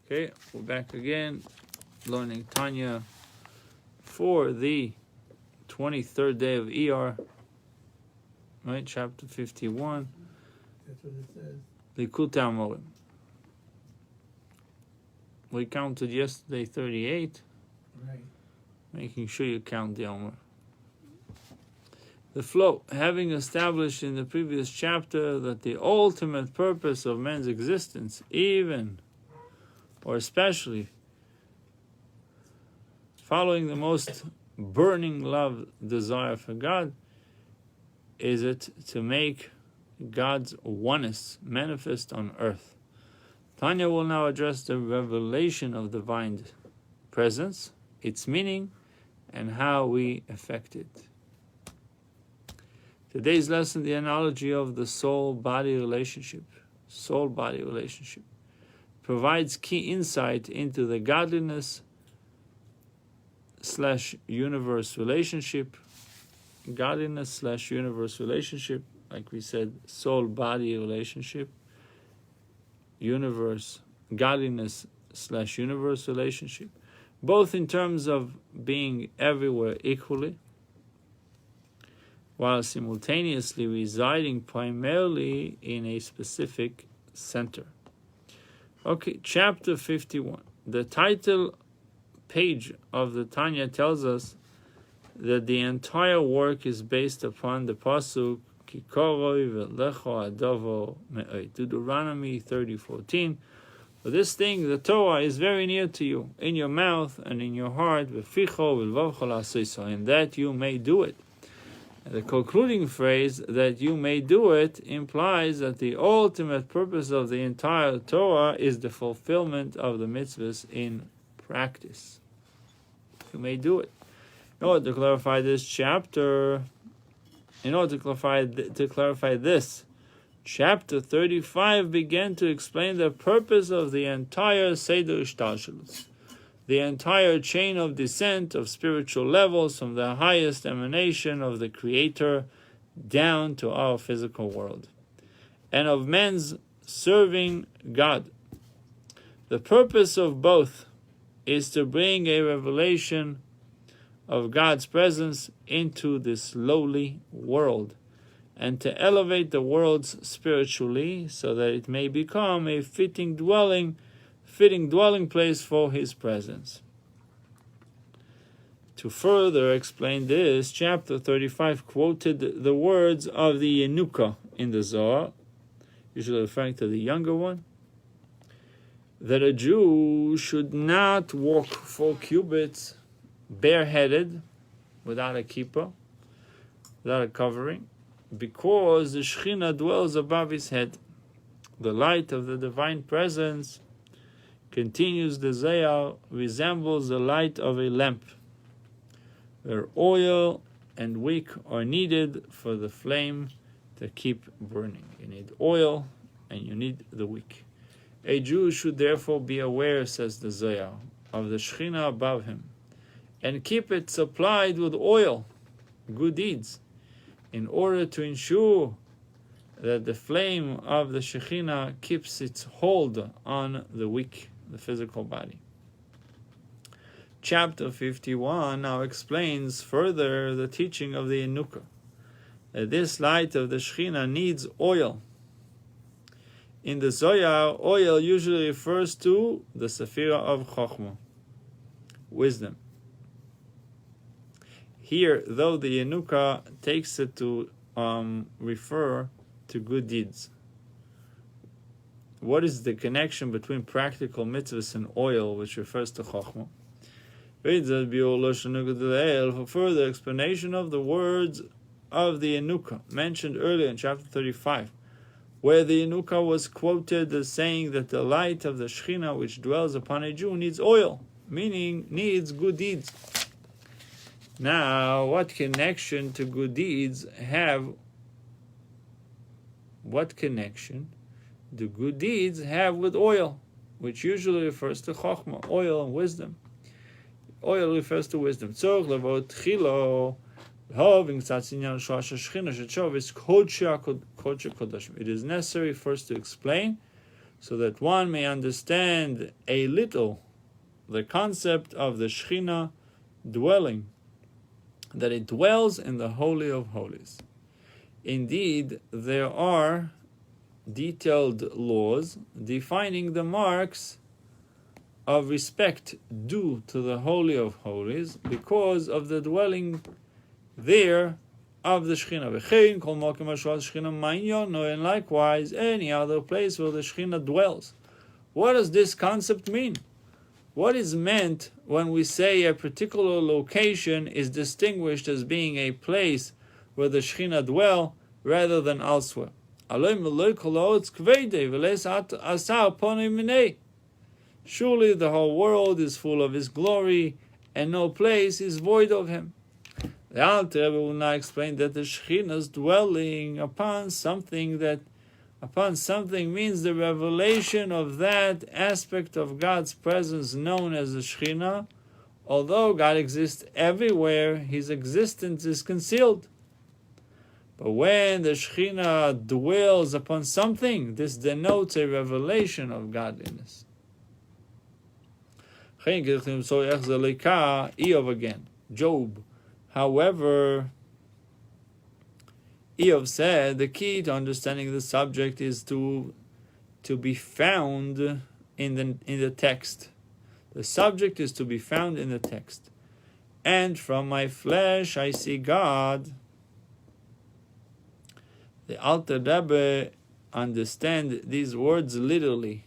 Okay, we're back again, learning Tanya for the 23rd day of ER, right? Chapter 51. That's what it says. Likutei Amorim. We counted yesterday 38. Right. Making sure you count the Omer. The flow, having established in the previous chapter that the ultimate purpose of man's existence, even or especially following the most burning love, desire for God, is it to make God's oneness manifest on earth. Tanya will now address the revelation of divine presence, its meaning, and how we affect it. Today's lesson, the analogy of the soul-body relationship. Soul-body relationship provides key insight into the godliness/universe relationship. Godliness/universe relationship, like we said, soul-body relationship. Universe, godliness/universe relationship, both in terms of being everywhere equally, while simultaneously residing primarily in a specific center. Okay, chapter 51. The title page of the Tanya tells us that the entire work is based upon the pasuk Kikoroi v'lecho adovo me'oi. Deuteronomy 30:14. For this thing, the Torah, is very near to you, in your mouth and in your heart, v'ficho v'lvavcho la'aseiso, and that you may do it. And the concluding phrase, that you may do it, implies that the ultimate purpose of the entire Torah is the fulfillment of the mitzvahs in practice. You may do it. In order to clarify this, chapter 35 began to explain the purpose of the entire Seder Ishtalshelus, the entire chain of descent of spiritual levels from the highest emanation of the Creator down to our physical world, and of men's serving God. The purpose of both is to bring a revelation of God's presence into this lowly world, and to elevate the worlds spiritually so that it may become a fitting dwelling place for His presence. To further explain this, chapter 35 quoted the words of the Yenuka in the Zohar, usually referring to the younger one, that a Jew should not walk 4 cubits bareheaded, without a kippah, without a covering, because the Shekhinah dwells above his head. The light of the divine presence, continues the Zohar, resembles the light of a lamp, where oil and wick are needed for the flame to keep burning. You need oil and you need the wick. A Jew should therefore be aware, says the Zohar, of the Shekhinah above him, and keep it supplied with oil, good deeds, in order to ensure that the flame of the Shekhinah keeps its hold on the wick, the physical body. Chapter 51 now explains further the teaching of the Yenuka, that this light of the Shekhinah needs oil. In the Zohar, oil usually refers to the Sephirah of Chokhmah, wisdom. Here, though, the Yenuka takes it to refer to good deeds. What is the connection between practical mitzvahs and oil, which refers to Chokhmah? For further explanation of the words of the Yenuka mentioned earlier in chapter 35, where the Yenuka was quoted as saying that the light of the Shekhinah which dwells upon a Jew needs oil, meaning needs good deeds. Now, what connection to good deeds have? What connection do good deeds have with oil, which usually refers to Chokhmah, oil and wisdom? Oil refers to wisdom. It is necessary first to explain so that one may understand a little the concept of the Shekhinah dwelling, that it dwells in the Holy of Holies. Indeed, there are detailed laws defining the marks of respect due to the Holy of Holies because of the dwelling there of the Shekhinah. And likewise, any other place where the Shekhinah dwells. What does this concept mean? What is meant when we say a particular location is distinguished as being a place where the Shekhinah dwell rather than elsewhere? Surely the whole world is full of His glory, and no place is void of Him. The Alter Rebbe will now explain that the Shekhinah's dwelling upon something means the revelation of that aspect of God's presence known as the Shekhinah. Although God exists everywhere, His existence is concealed. But when the Shekhinah dwells upon something, this denotes a revelation of godliness. Eov again. Job. However, Eov said the key to understanding the subject is to be found in the text. The subject is to be found in the text. And from my flesh I see God. The Alter Rebbe understand these words literally.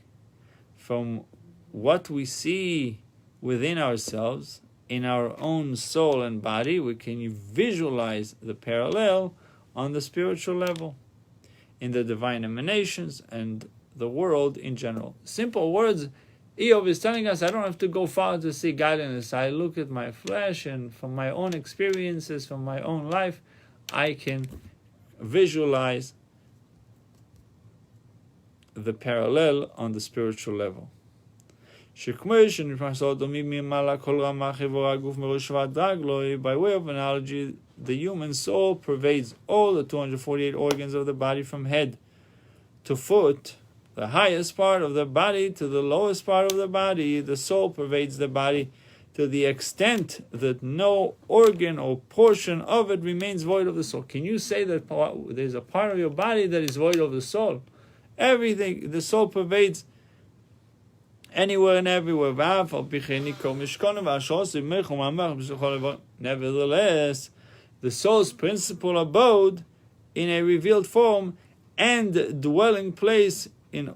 From what we see within ourselves, in our own soul and body, we can visualize the parallel on the spiritual level, in the divine emanations and the world in general. Simple words. Eov is telling us, I don't have to go far to see godliness. I look at my flesh, and from my own experiences, from my own life, I can visualize the parallel on the spiritual level. By way of analogy, the human soul pervades all the 248 organs of the body from head to foot, the highest part of the body to the lowest part of the body. The soul pervades the body to the extent that no organ or portion of it remains void of the soul. Can you say that there's a part of your body that is void of the soul? Everything, the soul pervades anywhere and everywhere. Nevertheless, the soul's principal abode in a revealed form and dwelling place in an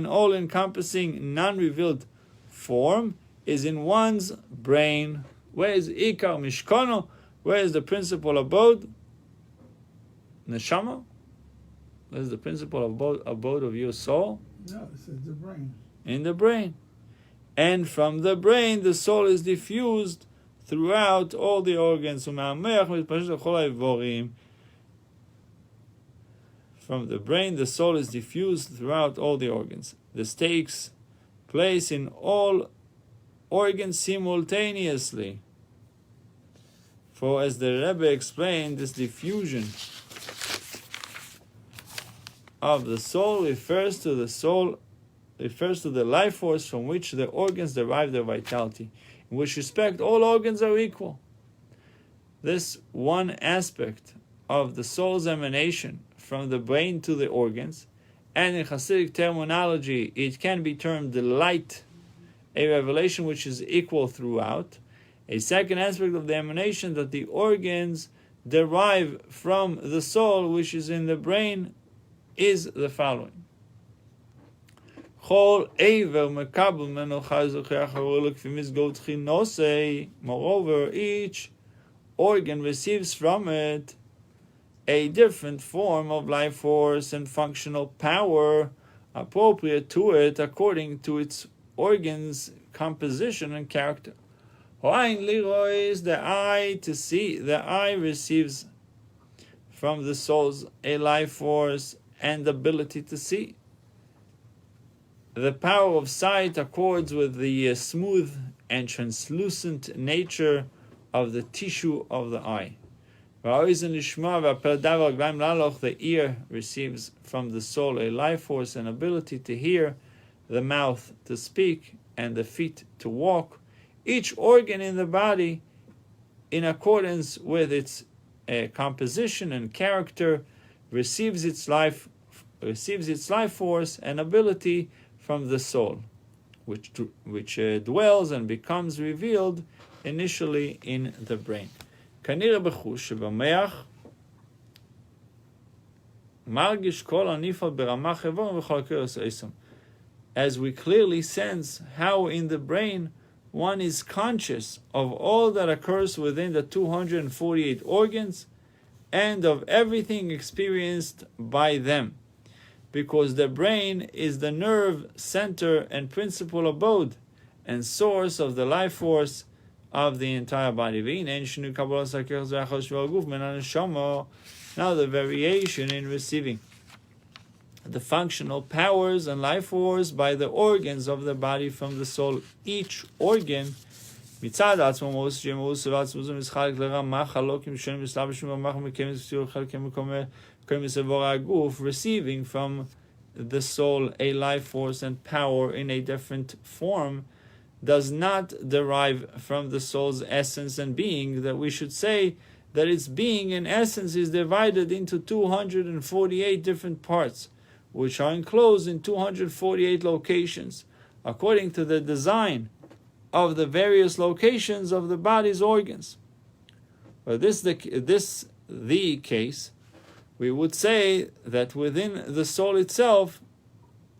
all-encompassing, non-revealed form is in one's brain. Where is Ikar Mishkono? Where is the principal abode? Neshama? Where is the principal abode of your soul? No, this is the brain. In the brain. And from the brain, the soul is diffused throughout all the organs. From the brain, the soul is diffused throughout all the organs. This takes place in all organs simultaneously. For as the Rebbe explained, this diffusion of the soul refers to the life force from which the organs derive their vitality. In which respect, all organs are equal. This one aspect of the soul's emanation from the brain to the organs, and in Hasidic terminology, it can be termed the light, a revelation which is equal throughout. A second aspect of the emanation that the organs derive from the soul, which is in the brain, is the following. Moreover, each organ receives from it a different form of life force and functional power appropriate to it according to its organ's composition and character. Is the eye to see. The eye receives from the soul's a life force and ability to see. The power of sight accords with the smooth and translucent nature of the tissue of the eye. The ear receives from the soul a life force and ability to hear, the mouth to speak, and the feet to walk. Each organ in the body, in accordance with its composition and character, receives its life force and ability from the soul, which dwells and becomes revealed initially in the brain. כנראה בחוש שבמח מרגיש כל הנפעל ברמה חברון וכל הכרס העשם. As we clearly sense how in the brain one is conscious of all that occurs within the 248 organs and of everything experienced by them, because the brain is the nerve center and principal abode and source of the life force of the entire body. Now the variation in receiving the functional powers and life force by the organs of the body from the soul. Each organ receiving from the soul a life force and power in a different form does not derive from the soul's essence and being, that we should say that its being and essence is divided into 248 different parts, which are enclosed in 248 locations, according to the design of the various locations of the body's organs. But the case, we would say that within the soul itself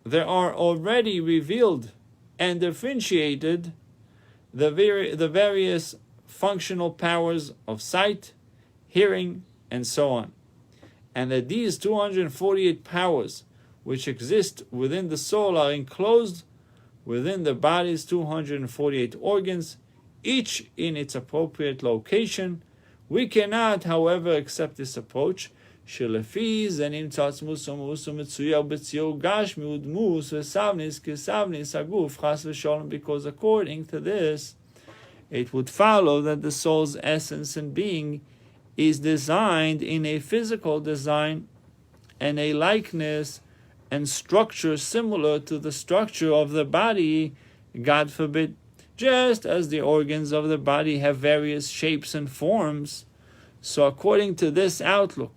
there are already revealed and differentiated the various functional powers of sight, hearing, and so on. And that these 248 powers which exist within the soul are enclosed within the body's 248 organs, each in its appropriate location. We cannot, however, accept this approach, because according to this, it would follow that the soul's essence and being is designed in a physical design and a likeness and structure similar to the structure of the body, God forbid. Just as the organs of the body have various shapes and forms, so according to this outlook,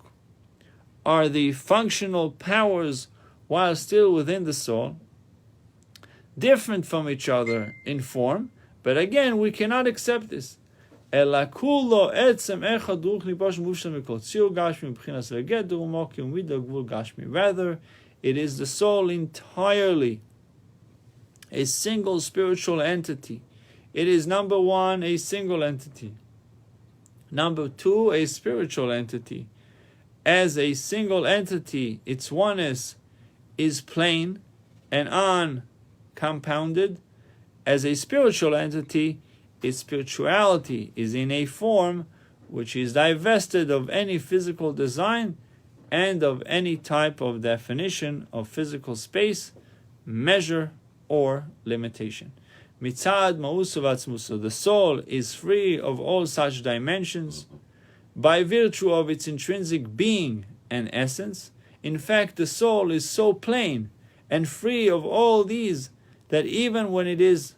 are the functional powers, while still within the soul, different from each other in form. But again, we cannot accept this. Rather, it is the soul entirely a single spiritual entity. It is, number one, a single entity. Number two, a spiritual entity. As a single entity, its oneness is plain and uncompounded. As a spiritual entity, its spirituality is in a form which is divested of any physical design and of any type of definition of physical space, measure, or limitation. Mitzad ma'usu v'atzmusu, the soul is free of all such dimensions by virtue of its intrinsic being and essence. In fact, the soul is so plain and free of all these that even when it is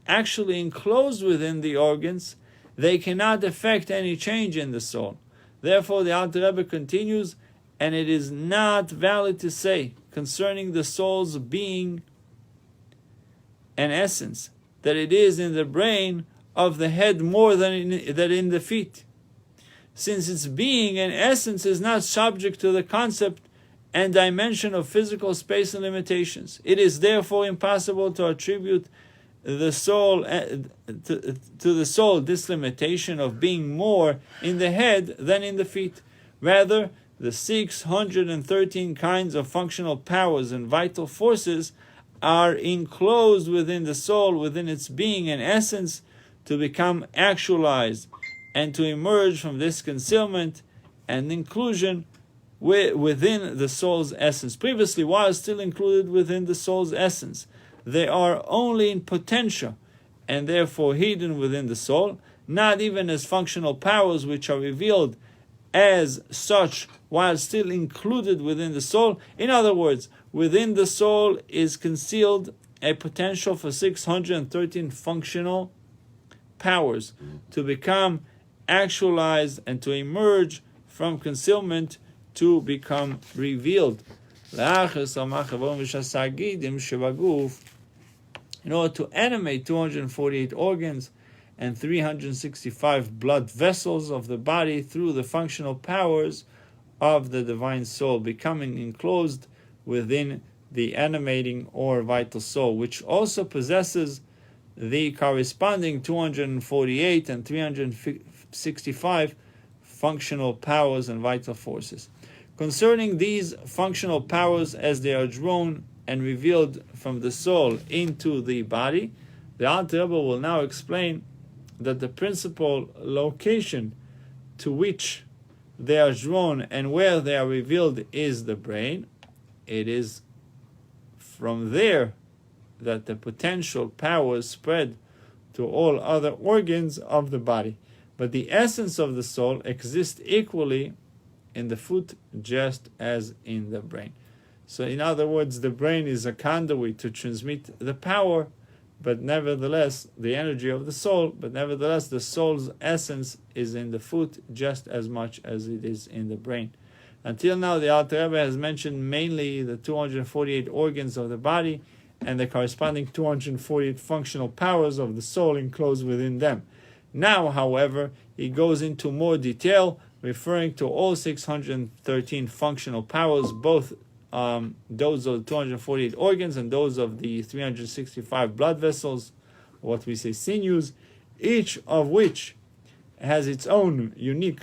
actually enclosed within the organs, they cannot affect any change in the soul. Therefore, the Alter Rebbe continues, and it is not valid to say concerning the soul's being and essence that it is in the brain of the head more than in the feet, since its being and essence is not subject to the concept and dimension of physical space and limitations. It is therefore impossible to attribute the soul to the soul this limitation of being more in the head than in the feet. Rather, the 613 kinds of functional powers and vital forces are enclosed within the soul, within its being and essence, to become actualized and to emerge from this concealment and inclusion within the soul's essence. Previously, while still included within the soul's essence, they are only in potential and therefore hidden within the soul, not even as functional powers which are revealed as such while still included within the soul. In other words, within the soul is concealed a potential for 613 functional powers to become actualized and to emerge from concealment to become revealed. In order to animate 248 organs and 365 blood vessels of the body through the functional powers of the divine soul, becoming enclosed within the animating or vital soul, which also possesses the corresponding 248 and 365 functional powers and vital forces. Concerning these functional powers as they are drawn and revealed from the soul into the body, the Alter Rebbe will now explain that the principal location to which they are drawn and where they are revealed is the brain. It is from there that the potential powers spread to all other organs of the body. But the essence of the soul exists equally in the foot just as in the brain. So in other words, the brain is a conduit to transmit the power, but nevertheless, the energy of the soul, but nevertheless, the soul's essence is in the foot just as much as it is in the brain. Until now, the Alter Rebbe has mentioned mainly the 248 organs of the body and the corresponding 248 functional powers of the soul enclosed within them. Now, however, he goes into more detail, referring to all 613 functional powers, both those of the 248 organs and those of the 365 blood vessels, what we say sinews, each of which has its own unique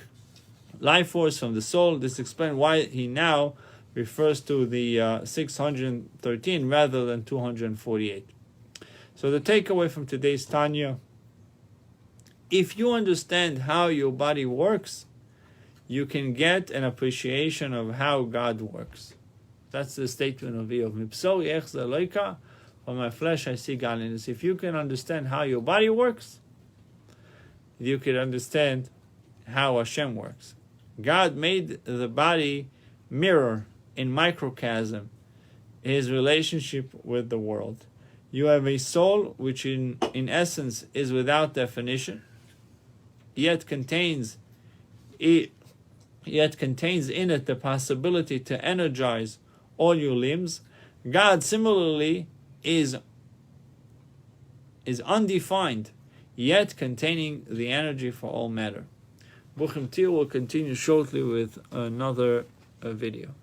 life force from the soul. This explains why he now refers to the 613 rather than 248. So the takeaway from today's Tanya: if you understand how your body works, you can get an appreciation of how God works. That's the statement of Eov. From my flesh I see godliness. If you can understand how your body works, you can understand how Hashem works. God made the body mirror in microcosm his relationship with the world. You have a soul which in essence is without definition, yet contains in it the possibility to energize all your limbs. God similarly is undefined, yet containing the energy for all matter. Buchim Tir will continue shortly with another video.